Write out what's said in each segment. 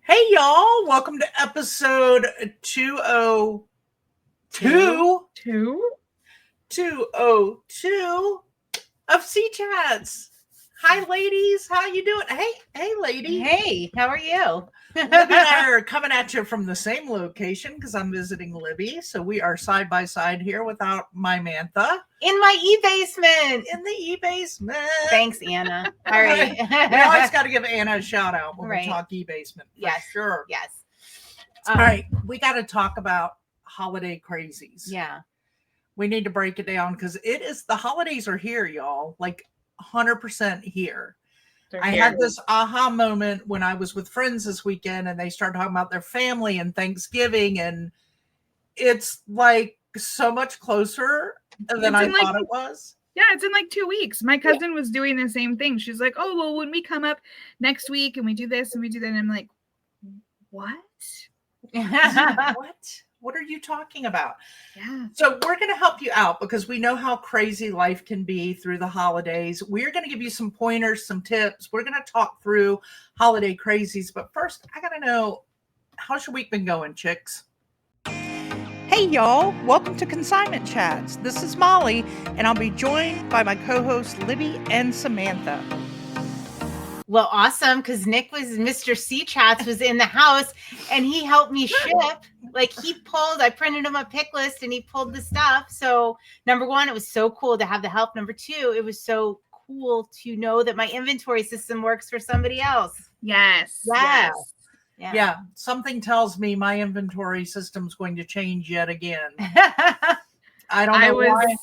Hey y'all, welcome to episode 202 of C Chats. Hi ladies, how you doing? Hey lady. Hey, how are you? Libby and I are coming at you from the same location because I'm visiting Libby. So we are side by side here without my Mantha. In my e-basement. In the e-basement. Thanks, Anna. All right. We always got to give Anna a shout out when Right. we talk e-basement. Yes. Sure. Yes. All right. We got to talk about holiday crazies. Yeah. We need to break it down because the holidays are here, y'all. Like 100% here. I had this aha moment when I was with friends this weekend and they started talking about their family and Thanksgiving, and it's like so much closer than I thought it was. Yeah, it's in like 2 weeks. My cousin was doing the same thing. She's like, oh, well, when we come up next week and we do this and we do that, and I'm like, what? What are you talking about? Yeah. So we're going to help you out because we know how crazy life can be through the holidays. We're going to give you some pointers, some tips. We're going to talk through holiday crazies. But first, I got to know, how's your week been going, chicks? Hey, y'all. Welcome to Consignment Chats. This is Molly, and I'll be joined by my co-hosts, Libby and Samantha. Well, awesome, because Mr. C Chats was in the house and he helped me ship. Like I printed him a pick list and he pulled the stuff. So number one, it was so cool to have the help. Number two, it was so cool to know that my inventory system works for somebody else. Yes. Yeah. Something tells me my inventory system's going to change yet again. I don't know why.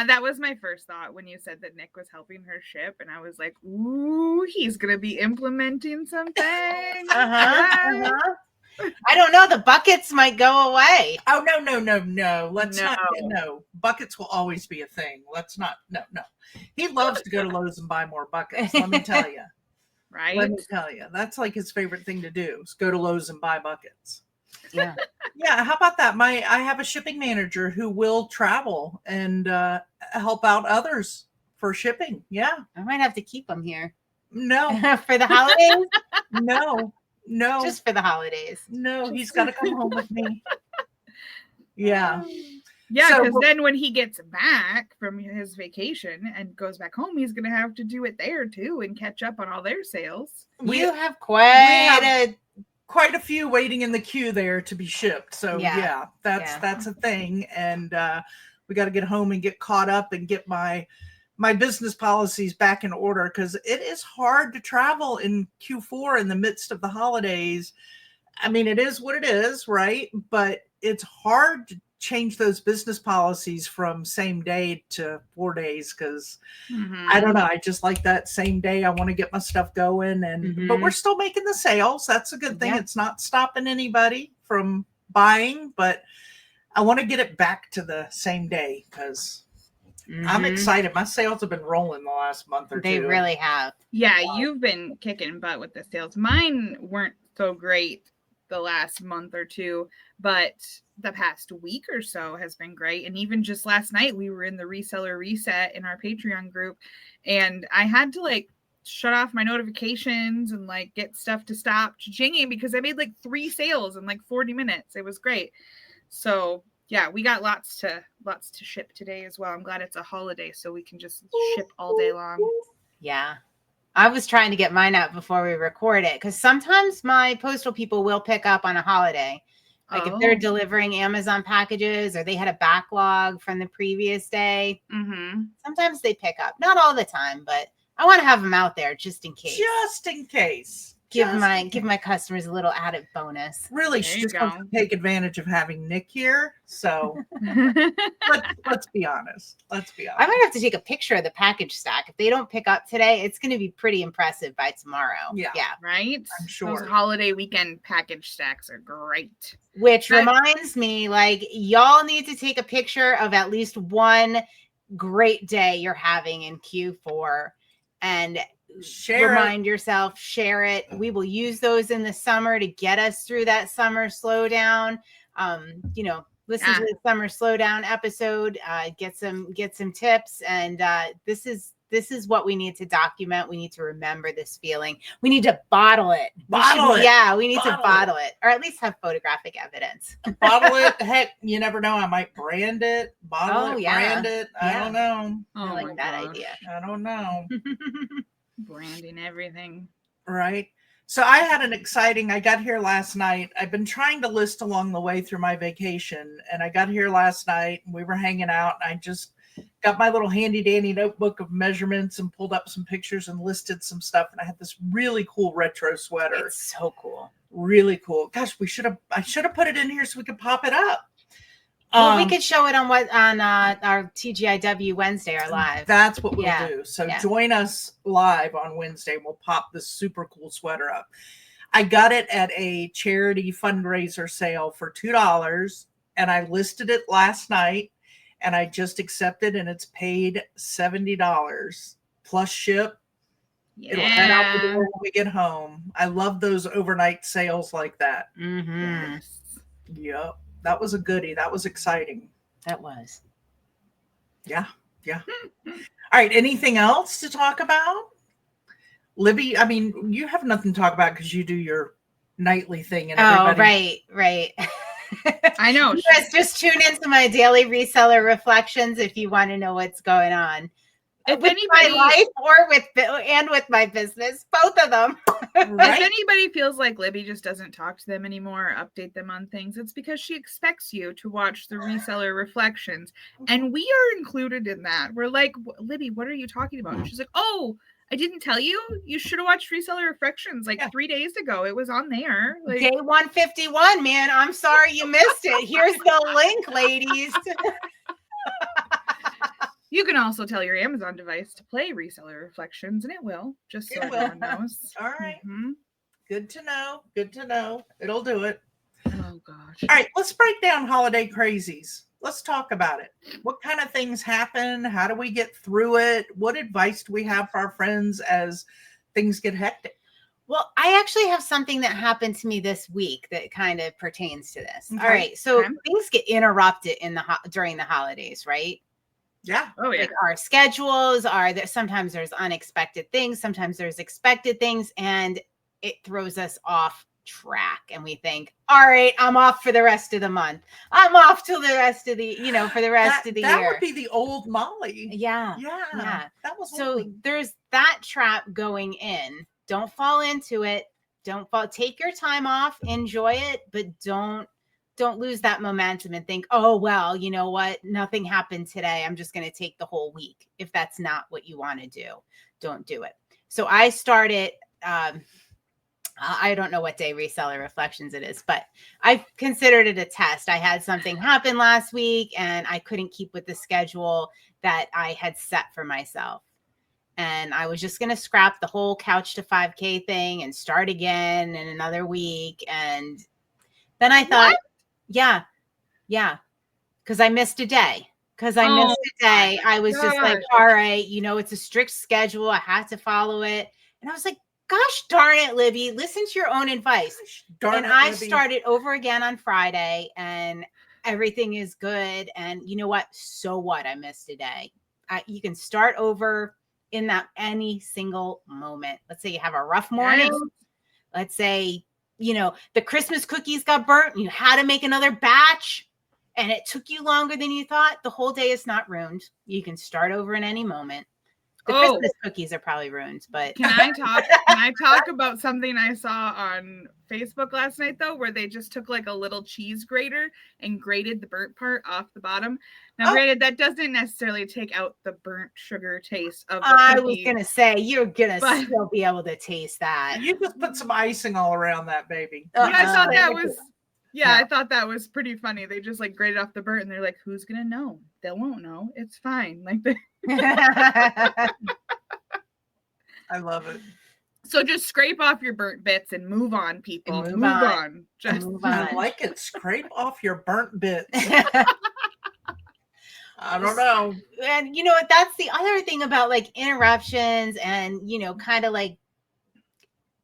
That was my first thought when you said that Nick was helping her ship, and I was like, ooh, he's gonna be implementing something. I don't know. The buckets might go away. Oh, no. Let's not. No, buckets will always be a thing. Let's not. No. He loves to go to Lowe's and buy more buckets. Let me tell you. Right. Let me tell you. That's like his favorite thing to do is go to Lowe's and buy buckets. Yeah. Yeah. How about that? I have a shipping manager who will travel and help out others for shipping. Yeah. I might have to keep them here. No. For the holidays? No. Just for the holidays. No, he's got to come home with me. Yeah. Yeah, because then when he gets back from his vacation and goes back home, he's going to have to do it there too and catch up on all their sales. You have quite a few waiting in the queue there to be shipped. So that's a thing. And we got to get home and get caught up and get my business policies back in order because it is hard to travel in Q4 in the midst of the holidays. I mean, it is what it is, right? But it's hard to change those business policies from same day to 4 days because I don't know. I just like that same day. I want to get my stuff going, but we're still making the sales. That's a good thing. Yeah. It's not stopping anybody from buying, but I want to get it back to the same day because I'm excited. My sales have been rolling the last month or two. They really have. Yeah, you've been kicking butt with the sales. Mine weren't so great the last month or two, but the past week or so has been great. And even just last night, we were in the Reseller Reset in our Patreon group, and I had to shut off my notifications and get stuff to stop jinging because I made 3 sales in 40 minutes. It was great. So yeah, we got lots to ship today as well. I'm glad it's a holiday so we can just ship all day long. Yeah. I was trying to get mine out before we record it because sometimes my postal people will pick up on a holiday. If they're delivering Amazon packages or they had a backlog from the previous day, sometimes they pick up. Not all the time, but I want to have them out there just in case. Give my customers a little added bonus. Really, she just wants to take advantage of having Nick here. So let's be honest. I might have to take a picture of the package stack. If they don't pick up today, it's going to be pretty impressive by tomorrow. Yeah. Right? I'm sure. Those holiday weekend package stacks are great. Which reminds me, y'all need to take a picture of at least one great day you're having in Q4 and remind yourself, share it. We will use those in the summer to get us through that summer slowdown. Listen to the summer slowdown episode, get some tips. And this is this is what we need to document. We need to remember this feeling. We need to bottle it. Yeah, we need to bottle it, or at least have photographic evidence. Bottle it. Heck, you never know. I might brand it. Brand it. I don't know. I like that idea. I don't know. Branding everything. Right. So I had I got here last night. I've been trying to list along the way through my vacation, and I got here last night and we were hanging out, and I just got my little handy dandy notebook of measurements and pulled up some pictures and listed some stuff. And I had this really cool retro sweater. It's so cool. Really cool. Gosh, I should have put it in here so we could pop it up. Well, we could show it on our TGIW Wednesday, our live. That's what we'll do. So join us live on Wednesday. We'll pop this super cool sweater up. I got it at a charity fundraiser sale for $2, and I listed it last night, and I just accepted, and it's paid $70 plus ship. Yeah. It'll head out the door when we get home. I love those overnight sales like that. Mm-hmm. Yep. That was a goodie. That was exciting. That was. Yeah. All right. Anything else to talk about? Libby, I mean, you have nothing to talk about because you do your nightly thing. And everybody... right. I know. You guys just tune into my daily reseller reflections if you want to know what's going on. With my life or with my business, both of them. Right? If anybody feels like Libby just doesn't talk to them anymore or update them on things, it's because she expects you to watch the reseller reflections. And we are included in that. We're like, Libby, what are you talking about? And she's like, oh, I didn't tell you. You should have watched Reseller Reflections 3 days ago. It was on there. Day 151, man. I'm sorry you missed it. Here's the link, ladies. You can also tell your Amazon device to play Reseller Reflections, and it will, just so everyone knows. All right. Mm-hmm. Good to know. It'll do it. Oh, gosh. All right, let's break down holiday crazies. Let's talk about it. What kind of things happen? How do we get through it? What advice do we have for our friends as things get hectic? Well, I actually have something that happened to me this week that kind of pertains to this. Okay. All right. So things get interrupted during the holidays, right? Yeah. Oh, yeah. Like our schedules are there. Sometimes there's unexpected things. Sometimes there's expected things, and it throws us off track. And we think, all right, I'm off for the rest of the month. I'm off till the rest of the, for the rest of the year. That would be the old Molly. Yeah. That was so old. There's that trap going in. Don't fall into it. Take your time off, enjoy it, but don't lose that momentum and think, oh, well, you know what? Nothing happened today. I'm just going to take the whole week. If that's not what you want to do, don't do it. So I started, I don't know what day Reseller Reflections it is, but I considered it a test. I had something happen last week and I couldn't keep with the schedule that I had set for myself. And I was just going to scrap the whole Couch to 5K thing and start again in another week. And then I thought, yeah. Because I missed a day. I was just like, all right, it's a strict schedule. I had to follow it. And I was like, gosh darn it, Libby, listen to your own advice. I started over again on Friday and everything is good. And you know what? So what? I missed a day. You can start over in that any single moment. Let's say you have a rough morning. Yes. Let's say, the Christmas cookies got burnt and you had to make another batch and it took you longer than you thought. The whole day is not ruined. You can start over in any moment. The Christmas cookies are probably ruined, but can I talk about something I saw on Facebook last night though, where they just took like a little cheese grater and grated the burnt part off the bottom. Now, granted, that doesn't necessarily take out the burnt sugar taste of the cookie. I was gonna say you're gonna still be able to taste that. You just put some icing all around that baby. But I thought that was I thought that was pretty funny. They just like grated off the burnt and they're like, who's gonna know? They won't know. It's fine. Like I love it. So just scrape off your burnt bits and move on, people. Move on. I like it. Scrape off your burnt bits. I don't know. And that's the other thing about like interruptions and, kind of like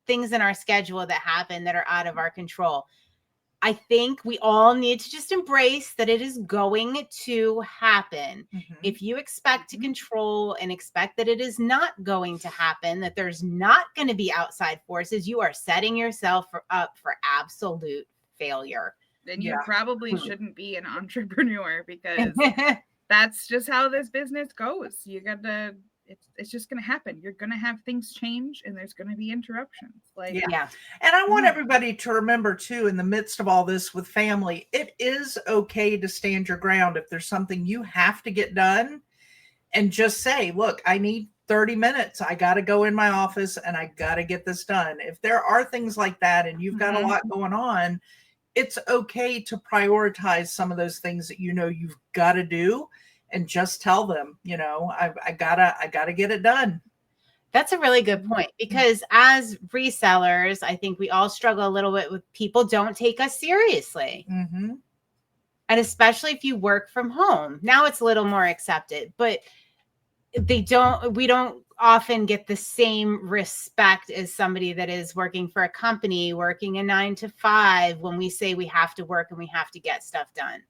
things in our schedule that happen that are out of our control. I think we all need to just embrace that it is going to happen. Mm-hmm. If you expect to control and expect that it is not going to happen, that there's not going to be outside forces, you are setting yourself up for absolute failure. Then you probably shouldn't be an entrepreneur, because that's just how this business goes. You gotta, it's just gonna happen. You're gonna have things change, and there's gonna be interruptions. Like, yeah. And I want everybody to remember too, in the midst of all this with family, it is okay to stand your ground. If there's something you have to get done, and just say, look, I need 30 minutes. I got to go in my office and I got to get this done. If there are things like that and you've got a lot going on, it's okay to prioritize some of those things that you've got to do, and just tell them, I gotta get it done. That's a really good point, because as resellers, I think we all struggle a little bit with people don't take us seriously. Mm-hmm. And especially if you work from home. Now it's a little more accepted, but we don't often get the same respect as somebody that is working for a company, working a 9 to 5, when we say we have to work and we have to get stuff done.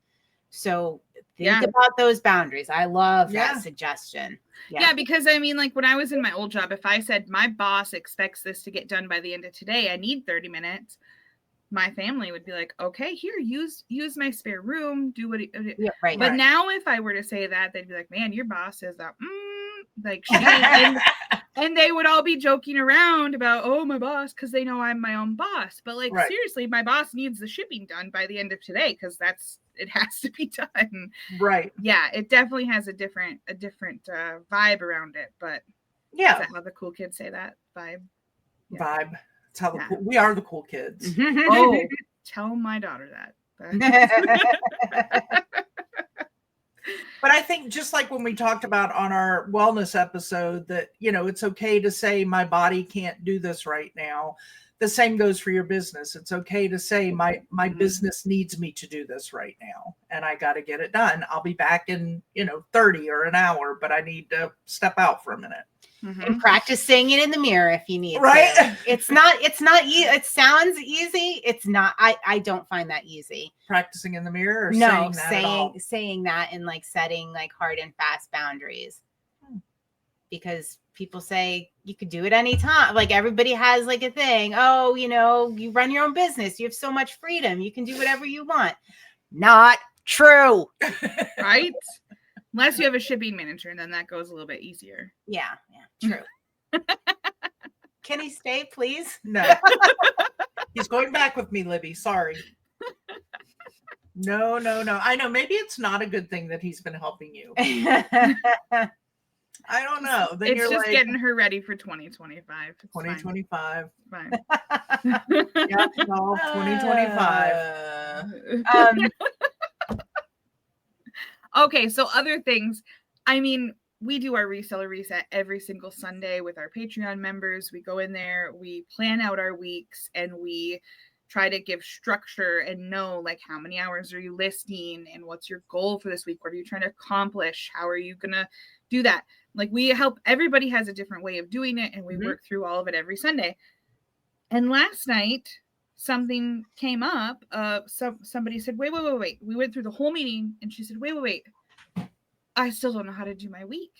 So think about those boundaries. I love that suggestion. Yeah, because I mean, like when I was in my old job, if I said my boss expects this to get done by the end of today, I need 30 minutes. My family would be like, okay, here, use my spare room, do what right. But now if I were to say that, they'd be like, man, your boss is that like she and they would all be joking around about, oh, my boss, because they know I'm my own boss. But like seriously, my boss needs the shipping done by the end of today, because it has to be done. Right. Yeah, it definitely has a different vibe around it. But is that how the cool kids say that? Vibe. Vibe. That's how we are the cool kids. Oh, tell my daughter that. But I think just like when we talked about on our wellness episode that, it's okay to say my body can't do this right now. The same goes for your business. It's okay to say my business needs me to do this right now, and I got to get it done. I'll be back in, 30 or an hour, but I need to step out for a minute. And practice saying it in the mirror if you need to. It's not it sounds easy. It's not. I don't find that easy. Practicing in the mirror, or saying that and like setting like hard and fast boundaries. Because people say you could do it anytime. Like everybody has like a thing. Oh, you run your own business. You have so much freedom. You can do whatever you want. Not true. Right? Unless you have a shipping manager, and then that goes a little bit easier. Yeah, true. Can he stay, please? No. He's going back with me, Libby. Sorry. No. I know. Maybe it's not a good thing that he's been helping you. I don't know. Then it's just getting her ready for 2025. 2025. Fine. Yeah, no, 2025. Okay, so other things. I mean, we do our reseller reset every single Sunday with our Patreon members. We go in there, we plan out our weeks, and we try to give structure and know like how many hours are you listing and what's your goal for this week? What are you trying to accomplish? How are you going to do that? Like we help, everybody has a different way of doing it, and we work through all of it every Sunday. And last night, something came up. Somebody said, wait. We went through the whole meeting, and she said, wait. I still don't know how to do my week.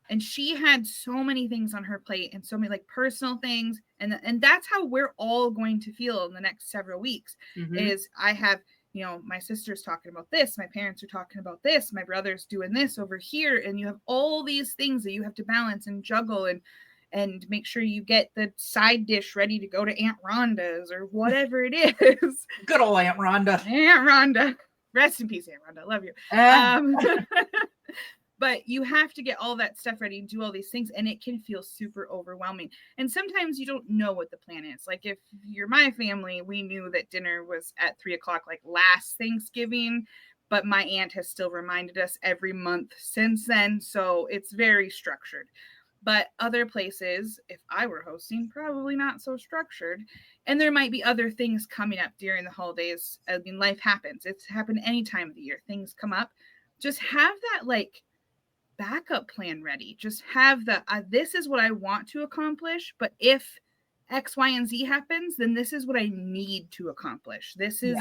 And she had so many things on her plate and so many like personal things. And that's how we're all going to feel in the next several weeks is I have, my sister's talking about this. My parents are talking about this. My brother's doing this over here. And you have all these things that you have to balance and juggle and make sure you get the side dish ready to go to Aunt Rhonda's or whatever it is. Good old Aunt Rhonda. Aunt Rhonda. Rest in peace, Aunt Rhonda. Love you. But you have to get all that stuff ready and do all these things, and it can feel super overwhelming. And sometimes you don't know what the plan is. Like if you're my family, we knew that dinner was at 3:00 like last Thanksgiving, but my aunt has still reminded us every month since then. So it's very structured. But other places, if I were hosting, probably not so structured. And there might be other things coming up during the holidays. I mean, life happens. It's happened any time of the year. Things come up. Just have that like backup plan ready. Just have the, this is what I want to accomplish. But if X, Y, and Z happens, then this is what I need to accomplish. This is,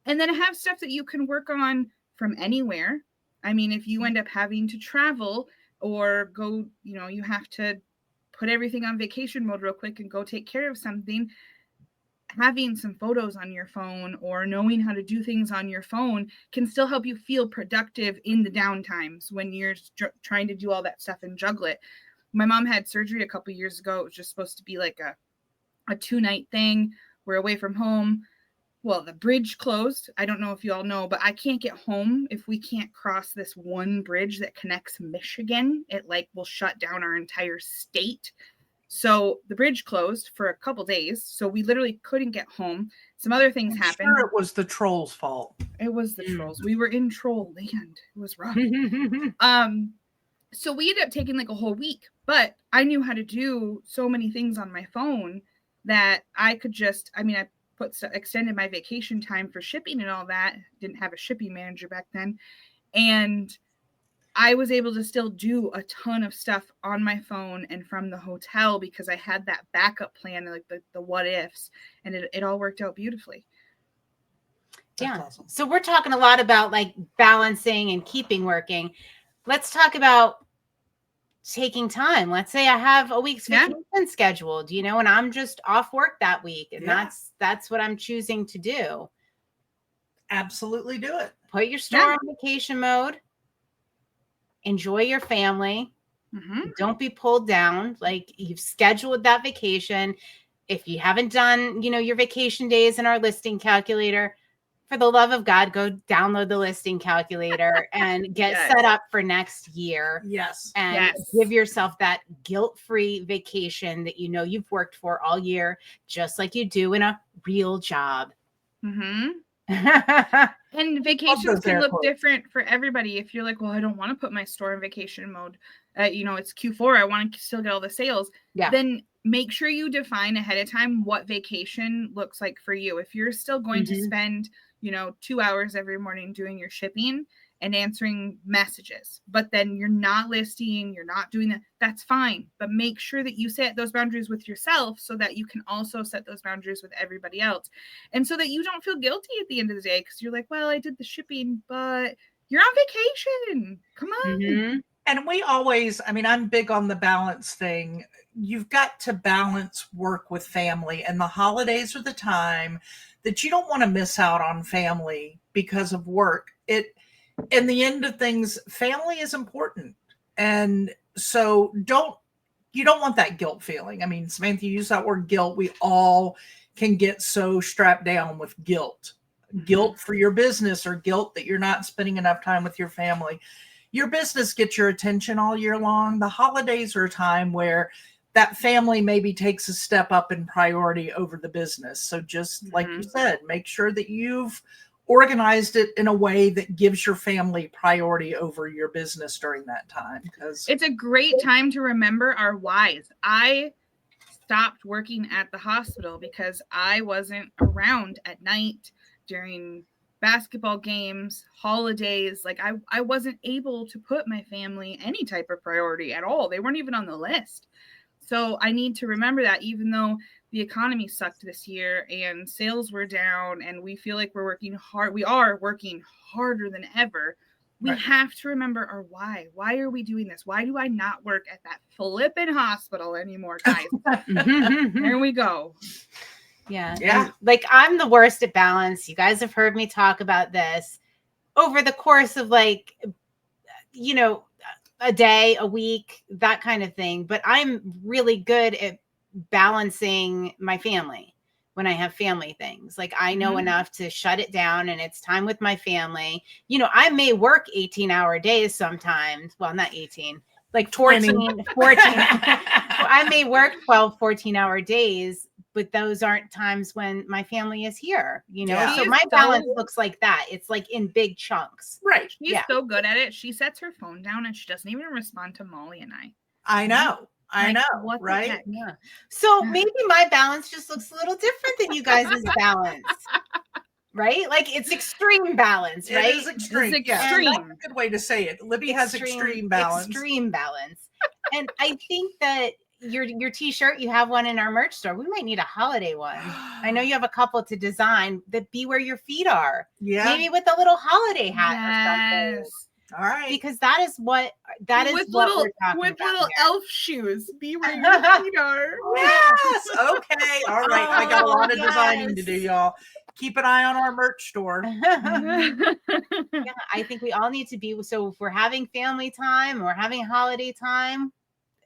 and then have stuff that you can work on from anywhere. I mean, if you end up having to travel or go, you have to put everything on vacation mode real quick and go take care of something, having some photos on your phone or knowing how to do things on your phone can still help you feel productive in the downtimes when you're trying to do all that stuff and juggle it. My mom had surgery a couple years ago. It was just supposed to be like a 2-night thing. We're away from home. Well, the bridge closed. I don't know if you all know, but I can't get home if we can't cross this one bridge that connects Michigan. It will shut down our entire state. So the bridge closed for a couple days. So we literally couldn't get home. Some other things happened. Sure, it was the trolls' fault. It was the trolls. We were in troll land. It was rough. So we ended up taking a whole week, but I knew how to do so many things on my phone that I could just, I extended my vacation time for shipping and all that. Didn't have a shipping manager back then. And I was able to still do a ton of stuff on my phone and from the hotel because I had that backup plan, the what ifs, and it all worked out beautifully. That's awesome. So we're talking a lot about balancing and keeping working. Let's talk about taking time. Let's say I have a week's vacation scheduled, and I'm just off work that week, and that's what I'm choosing to do. Absolutely do it. Put your store on vacation mode. Enjoy your family. Don't be pulled down. You've scheduled that vacation. If you haven't done, your vacation days in our listing calculator, for the love of God, go download the listing calculator and get set up for next year. Yes. And give yourself that guilt-free vacation that you've worked for all year, just like you do in a real job. And vacations can look different for everybody. If you're like, well, I don't want to put my store in vacation mode. It's Q4. I want to still get all the sales. Then make sure you define ahead of time what vacation looks like for you. If you're still going to spend, 2 hours every morning doing your shipping and answering messages, but then you're not listing, you're not doing that, that's fine. But make sure that you set those boundaries with yourself so that you can also set those boundaries with everybody else. And so that you don't feel guilty at the end of the day because you're like, well, I did the shipping, but you're on vacation. Come on. And we always, I'm big on the balance thing. You've got to balance work with family, and the holidays are the time that you don't want to miss out on family because of work. In the end of things, family is important. And so you don't want that guilt feeling. Samantha, you use that word guilt. We all can get so strapped down with guilt for your business or guilt that you're not spending enough time with your family. Your business gets your attention all year long. The holidays are a time where that family maybe takes a step up in priority over the business. So just like you said, make sure that you've organized it in a way that gives your family priority over your business during that time. Because it's a great time to remember our whys. I stopped working at the hospital because I wasn't around at night during basketball games, holidays. I wasn't able to put my family any type of priority at all. They weren't even on the list. So I need to remember that, even though the economy sucked this year and sales were down and we feel like we're working hard, we are working harder than ever. We have to remember our why. Why are we doing this? Why do I not work at that flipping hospital anymore, guys? There we go. Yeah. And, I'm the worst at balance. You guys have heard me talk about this over the course of a day, a week, that kind of thing. But I'm really good at balancing my family when I have family things. I know enough to shut it down and it's time with my family. I may work 18-hour days sometimes. Well, not 18, 14. I may work 12, 14-hour days, but those aren't times when my family is here, So my balance looks like that. It's in big chunks. Right. She's so good at it. She sets her phone down and she doesn't even respond to Molly and I. I know. What right? Yeah. So maybe my balance just looks a little different than you guys' balance. Right? It's extreme balance, right? It is extreme. It's extreme. Yeah, that's a good way to say it. Libby has extreme balance. Extreme balance. And I think that, your t-shirt, you have one in our merch store. We might need a holiday one. I know you have a couple to design that be where your feet are. Yeah. Maybe with a little holiday hat or something. All right. Because that is what we're talking with about little here. elf shoes. Be where your feet are. Yes. Okay. All right. I got a lot of yes. designing to do, y'all. Keep an eye on our merch store. Yeah, I think we all need to be. So if we're having family time, we're having holiday time,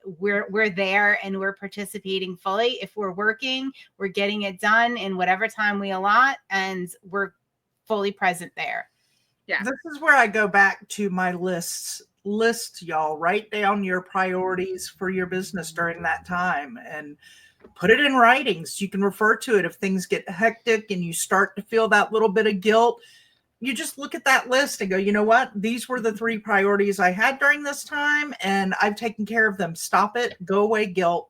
we're there and we're participating fully. If we're working, we're getting it done in whatever time we allot, and we're fully present there. Yeah. This is where I go back to my list, y'all. Write down your priorities for your business during that time and put it in writing so you can refer to it if things get hectic and you start to feel that little bit of guilt. You just look at that list and go, you know what? These were the 3 priorities I had during this time, and I've taken care of them. Stop it. Go away, guilt.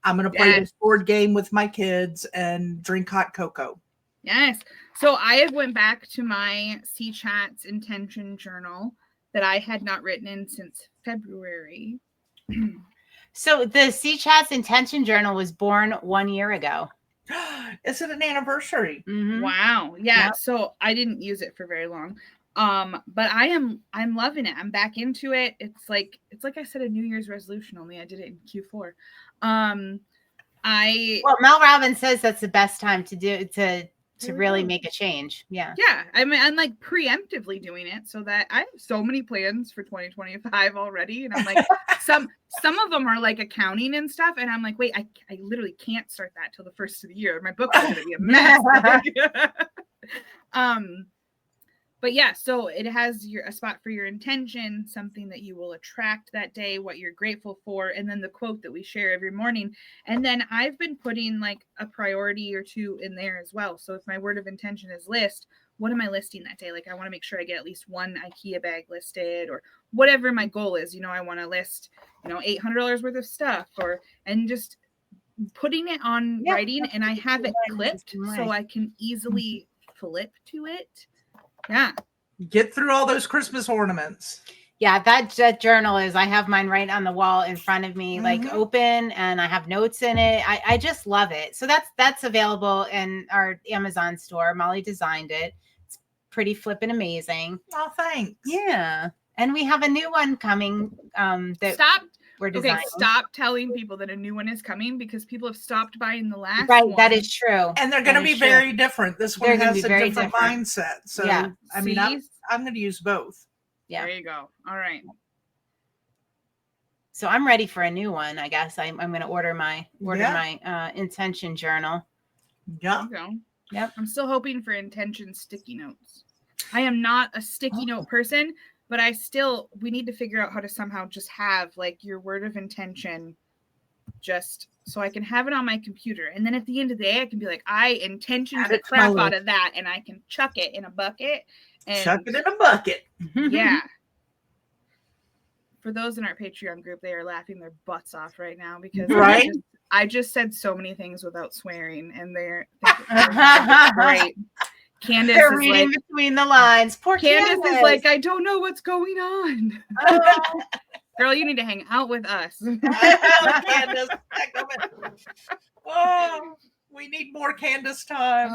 I'm going to play this board game with my kids and drink hot cocoa. Yes. So I have went back to my C-Chats intention journal that I had not written in since February. So the C-Chats intention journal was born 1 year ago. Is it an anniversary? Mm-hmm. Wow. Yeah. Yep. So I didn't use it for very long. But I'm loving it. I'm back into it. It's like I said, a New Year's resolution, only I did it in Q4. Well, Mel Robbins says that's the best time to really make a change. Yeah. Yeah. I mean, I'm like preemptively doing it so that I have so many plans for 2025 already. And I'm like, some of them are like accounting and stuff. And I'm like, wait, I literally can't start that till the first of the year. My book is going to be a mess. But yeah, so it has a spot for your intention, something that you will attract that day, what you're grateful for, and then the quote that we share every morning. And then I've been putting like a priority or 2 in there as well. So if my word of intention is list, what am I listing that day? Like I want to make sure I get at least 1 IKEA bag listed, or whatever my goal is. I want to list, $800 worth of stuff, and just putting it on writing, and I have it clipped so I can easily flip to it. Yeah. Get through all those Christmas ornaments. Yeah, that journal I have mine right on the wall in front of me, like open, and I have notes in it. I just love it. So that's available in our Amazon store. Molly designed it. It's pretty flippin' amazing. Oh, thanks. Yeah. And we have a new one coming we're designing. Okay, stop telling people that a new one is coming, because people have stopped buying the last one. Right, that is true. And they're going to be very different. This one has a different mindset. So, yeah. I mean, I'm going to use both. Yeah. There you go. All right. So I'm ready for a new one, I guess. I'm going to order my intention journal. Yeah. Yep. I'm still hoping for intention sticky notes. I am not a sticky note person, but we need to figure out how to somehow just have like your word of intention, just so I can have it on my computer. And then at the end of the day, I can be like, I intentioned the crap out of that, and I can chuck it in a bucket. Chuck it in a bucket. Yeah. For those in our Patreon group, they are laughing their butts off right now because I just said so many things without swearing, and they're great. Candace They're is reading between the lines. Poor Candace is like, I don't know what's going on. Girl, you need to hang out with us. Candace, we need more Candace time.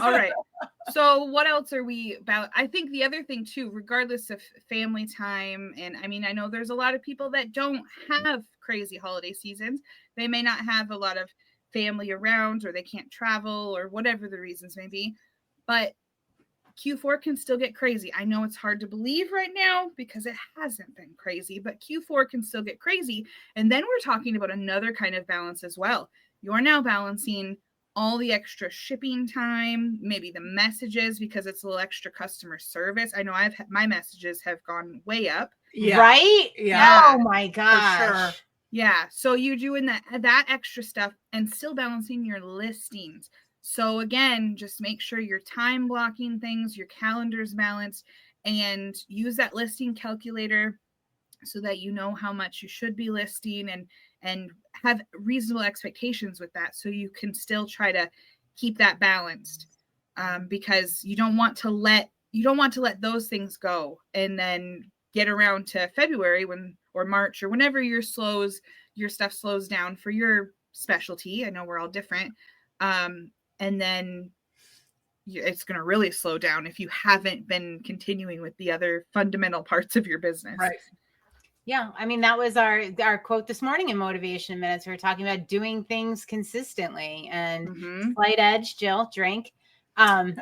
All right. So what else are we about? I think the other thing too, regardless of family time, and I mean, I know there's a lot of people that don't have crazy holiday seasons. They may not have a lot of family around, or they can't travel, or whatever the reasons may be. But Q4 can still get crazy. I know it's hard to believe right now because it hasn't been crazy, but Q4 can still get crazy. And then we're talking about another kind of balance as well. You're now balancing all the extra shipping time, maybe the messages, because it's a little extra customer service. I know my messages have gone way up. Yeah. Right? Yeah. Oh my gosh. For sure. Yeah. So you're doing that extra stuff and still balancing your listings. So again, just make sure you're time blocking things, your calendar's balanced, and use that listing calculator so that you know how much you should be listing, and have reasonable expectations with that, so you can still try to keep that balanced, because you don't want to let those things go and then get around to February or March or whenever your slows your stuff slows down for your specialty. I know we're all different. And then it's going to really slow down if you haven't been continuing with the other fundamental parts of your business. Right. Yeah. I mean, that was our quote this morning in Motivation Minutes. We were talking about doing things consistently and slight edge, Jill, drink. So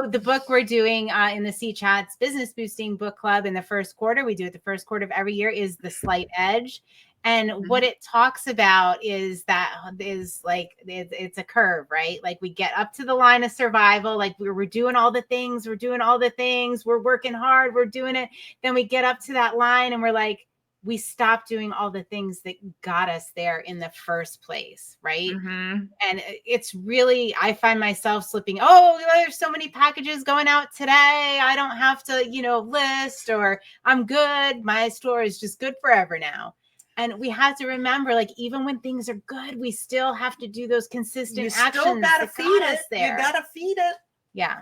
the book we're doing in the C Chats Business Boosting Book Club in the first quarter, we do it the first quarter of every year, is The Slight Edge. And what it talks about is it's a curve, right? Like we get up to the line of survival, like we're doing all the things, we're working hard, we're doing it. Then we get up to that line and we're like, we stop doing all the things that got us there in the first place, right? And it's really, I find myself slipping, oh, there's so many packages going out today, I don't have to, list, or I'm good, my store is just good forever now. And we have to remember, like, even when things are good, we still have to do those consistent actions. You still gotta feed it. You gotta feed it. Yeah.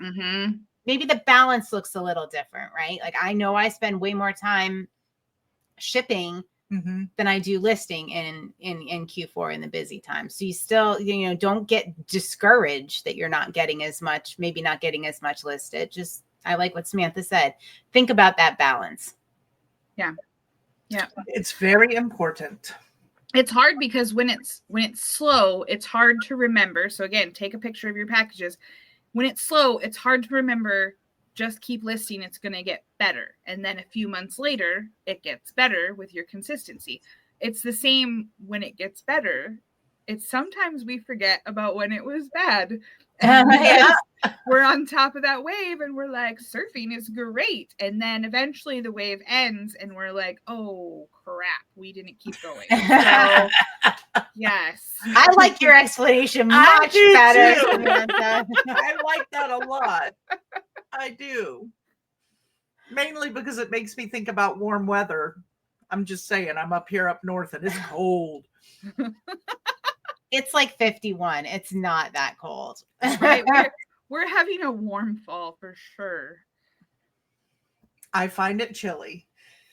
Maybe the balance looks a little different, right? Like, I know I spend way more time shipping than I do listing in Q4 in the busy time. So you still, don't get discouraged that you're not getting as much, maybe not getting as much listed. Just, I like what Samantha said. Think about that balance. Yeah. Yeah. It's very important. It's hard because when it's slow, it's hard to remember. So again, take a picture of your packages. When it's slow, it's hard to remember, just keep listing, it's going to get better. And then a few months later, it gets better with your consistency. It's the same when it gets better. It's sometimes we forget about when it was bad. And we're on top of that wave and we're like, surfing is great. And then eventually the wave ends and we're like, oh crap, we didn't keep going. So yes. I like your explanation much better, Samantha. I like that a lot. I do. Mainly because it makes me think about warm weather. I'm just saying, I'm up here up north and it's cold. It's like 51. It's not that cold. Right. We're having a warm fall for sure. I find it chilly.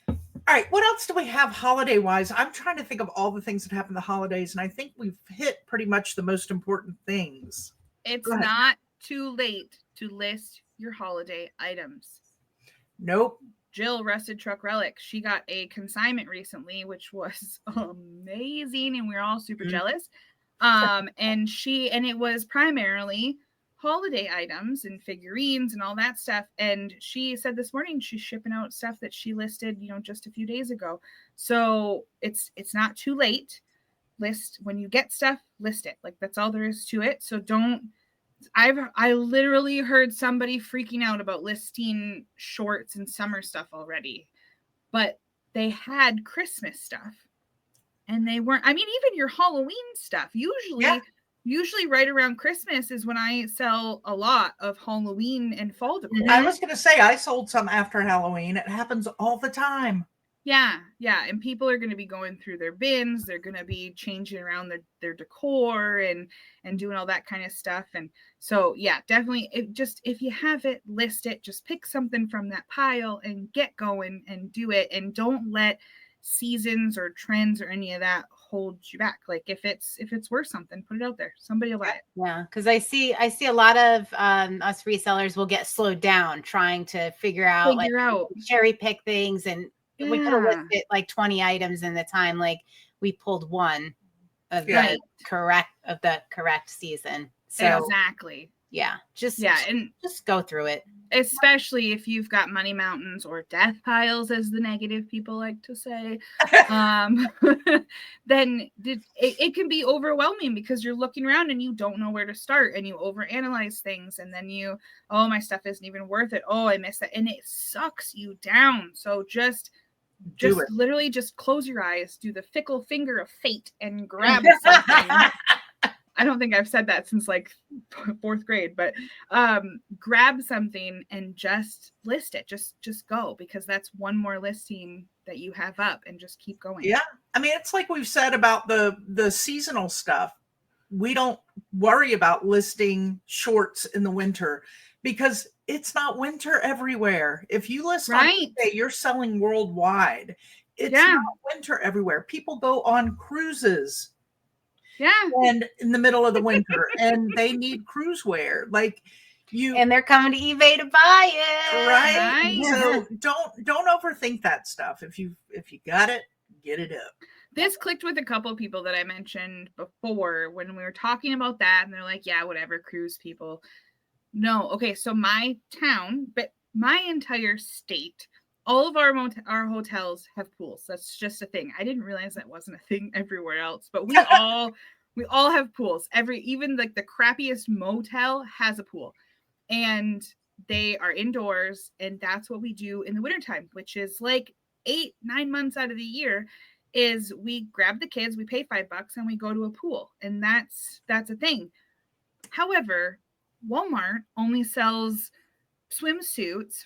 All right. What else do we have holiday wise? I'm trying to think of all the things that happen the holidays, and I think we've hit pretty much the most important things. It's not too late to list your holiday items. Nope. Jill, Rusted Truck Relic, she got a consignment recently, which was amazing, and we were all super jealous. And it was primarily holiday items and figurines and all that stuff. And she said this morning she's shipping out stuff that she listed, just a few days ago. So it's not too late. When you get stuff, list it. Like, that's all there is to it. So I literally heard somebody freaking out about listing shorts and summer stuff already, but they had Christmas stuff. And they weren't, even your Halloween stuff, usually right around Christmas is when I sell a lot of Halloween and fall decor. I was going to say, I sold some after Halloween. It happens all the time. Yeah. And people are going to be going through their bins. They're going to be changing around their decor and doing all that kind of stuff. And so, yeah, definitely if you have it, list it, just pick something from that pile and get going and do it. And don't let seasons or trends or any of that hold you back. Like, if it's worth something, put it out there. Somebody will buy it. Yeah, because I see a lot of us resellers will get slowed down trying to figure out cherry pick things, and we could have listed like 20 items in the time, like we pulled one of the correct season. So exactly. Yeah, just go through it. Especially if you've got money mountains or death piles, as the negative people like to say, then it can be overwhelming because you're looking around and you don't know where to start and you overanalyze things. And then my stuff isn't even worth it. Oh, I missed that. And it sucks you down. So just literally just close your eyes, do the fickle finger of fate and grab something. I don't think I've said that since like 4th grade, but grab something and just list it. Just go, because that's one more listing that you have up, and just keep going. Yeah. It's like we've said about the seasonal stuff. We don't worry about listing shorts in the winter because it's not winter everywhere. If you list on eBay, you're selling worldwide. It's not winter everywhere. People go on cruises. Yeah. And in the middle of the winter, and they need cruise wear. Like and they're coming to eBay to buy it. Right. So don't overthink that stuff. If you got it, get it up. This clicked with a couple of people that I mentioned before when we were talking about that, and they're like, yeah, whatever, cruise people. No. Okay. So my town, but my entire state, all of our hotels have pools. That's just a thing. I didn't realize that wasn't a thing everywhere else, but we all have pools. Even like the crappiest motel has a pool, and they are indoors, and that's what we do in the wintertime, which is like 8-9 months out of the year. Is we grab the kids, we pay $5 and we go to a pool, and that's a thing. However, Walmart only sells swimsuits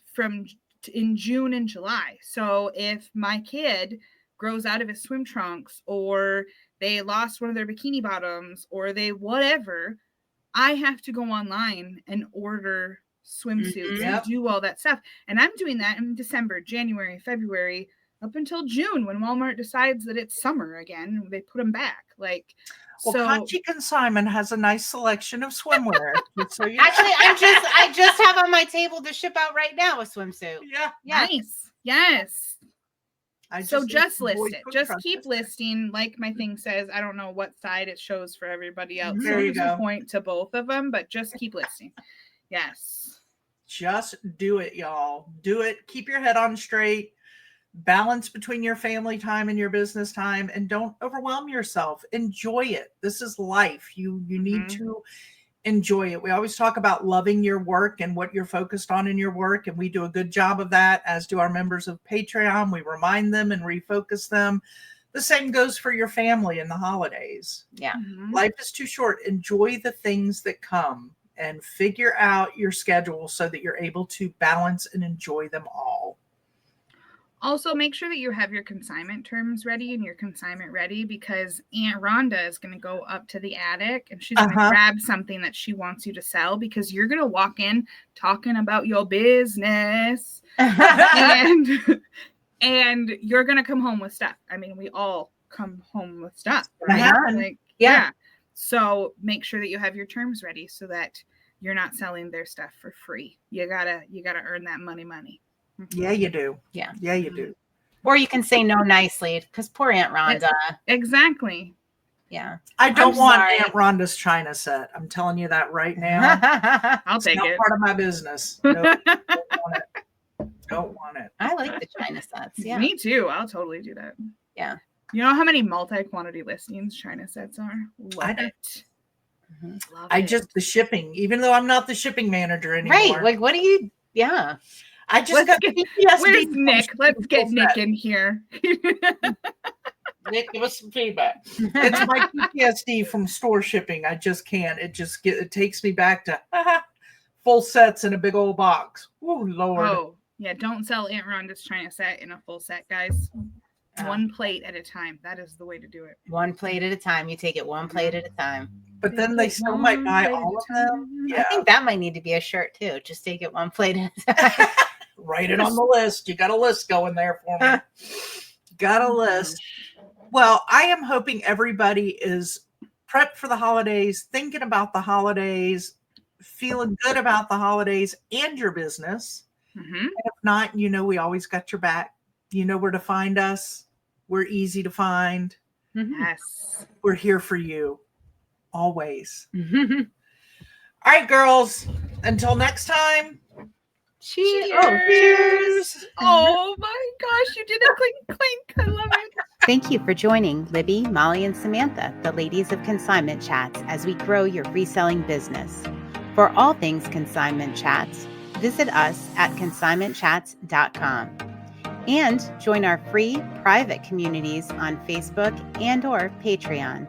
in June and July. So if my kid grows out of his swim trunks, or they lost one of their bikini bottoms, or they whatever, I have to go online and order swimsuits and do all that stuff. And I'm doing that in December, January, February, up until June, when Walmart decides that it's summer again. They put them back. Well, Consignment has a nice selection of swimwear. Actually, I just have on my table to ship out right now a swimsuit. Yeah. Nice. Yes. Just list it. Just keep listing. Like my thing says, I don't know what side it shows for everybody else. There you go. Point to both of them, but just keep listing. Yes. Just do it, y'all. Do it. Keep your head on straight. Balance between your family time and your business time, and don't overwhelm yourself. Enjoy it. This is life. You need to enjoy it. We always talk about loving your work and what you're focused on in your work, and we do a good job of that, as do our members of Patreon. We remind them and refocus them. The same goes for your family in the holidays. Yeah. Life is too short. Enjoy the things that come and figure out your schedule so that you're able to balance and enjoy them all. Also, make sure that you have your consignment terms ready and your consignment ready, because Aunt Rhonda is going to go up to the attic and she's going to grab something that she wants you to sell, because you're going to walk in talking about your business and you're going to come home with stuff. I mean, we all come home with stuff, right? Yeah. So make sure that you have your terms ready so that you're not selling their stuff for free. You gotta earn that money. Yeah, you do. Yeah, you do. Or you can say no nicely, because poor Aunt Rhonda. Exactly. Yeah. I don't want Aunt Rhonda's China set. I'm telling you that right now. I'll take it. Part of my business. Nope, don't want it. I like the China sets. Yeah. Me too. I'll totally do that. Yeah. You know how many multi-quantity listings China sets are? Love it. Just the shipping, even though I'm not the shipping manager anymore. Right. Like, what do you? Yeah. I just got PTSD. Where's Nick? Let's get Nick in here. Nick, give us some feedback. It's my PTSD from store shipping. I just can't. It takes me back to full sets in a big old box. Oh, Lord. Oh, yeah. Don't sell Aunt Rhonda's China set in a full set, guys. One plate at a time. That is the way to do it. One plate at a time. You take it one plate at a time. But then they still might buy all of them. Yeah. I think that might need to be a shirt too. Just take it one plate at a time. Write it on the list. You got a list going there for me. Got a list. Well, I am hoping everybody is prepped for the holidays, thinking about the holidays, feeling good about the holidays and your business. And if not, we always got your back. You know where to find us. We're easy to find. Yes. We're here for you. Always. All right, girls. Until next time. Cheers. Cheers. Oh my gosh, you did a clink clink. I love it. Thank you for joining Libby, Molly, and Samantha, the ladies of Consignment Chats, as we grow your reselling business. For all things Consignment Chats, visit us at consignmentchats.com and join our free private communities on Facebook and/or Patreon.